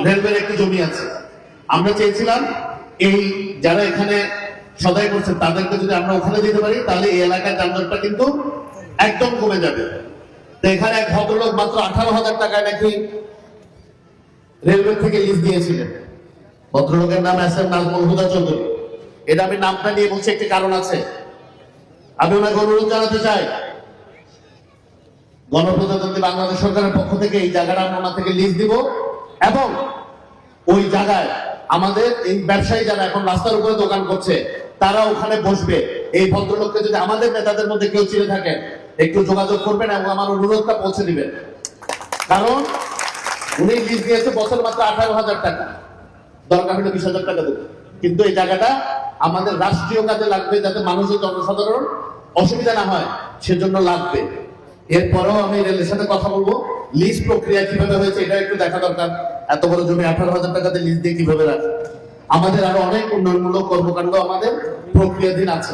রেলওয়ের একটি জমি আছে। আমরা চেয়েছিলাম এই যারা এখানে সদাই করছেন তাদেরকে যদি আমরা ওখানে দিতে পারি তাহলে এই এলাকার যানজটটা কিন্তু একদম কমে যাবে। তো এখানে এক ভদ্রলোক মাত্র 18,000 টাকায় নাকি রেলওয়ে থেকে লিজ দিয়েছিলেন। ভদ্রলোকের নাম এসএম নাজমুল হুদা চৌধুরী। এটা আমি নামটা নিয়ে বলছি, একটি কারণ আছে। আমি ওনাকে অনুরোধ জানাতে চাই, গণপ্রজাতন্ত্রী বাংলাদেশ সরকারের পক্ষ থেকে এই জায়গাটা আমরা ওনার থেকে লিজ দিব এবং ওই জায়গায় আমাদের এই ব্যবসায়ী যারা এখন রাস্তার উপরে দোকান করছে তারা ওখানে বসবে। এই ভদ্রলোককে যদি আমাদের নেতাদের মধ্যে কেউ চিনে থাকেন একটু যোগাযোগ করবেন এবং আমার অনুরোধটা পৌঁছে দিবেন। কারণ উনি লিজ দিয়েছে বছর মাত্র 18,000 টাকা, দরকার হলে 20,000 টাকা দেবে, কিন্তু এই জায়গাটা আমাদের রাষ্ট্রীয় কাজে লাগবে, যাতে মানুষের জনসাধারণ অসুবিধা না হয় সেজন্য লাগবে। এরপরেও আমি রেলের সাথে কথা বলবো, লিজ প্রক্রিয়া কিভাবে হয়েছে এটা একটু দেখা দরকার। এত বড় জমি 18,000 টাকাতে লিজ দিয়ে কিভাবে রাখে। আমাদের আরো অনেক উন্নয়নমূলক কর্মকাণ্ড আমাদের প্রক্রিয়াধীন আছে।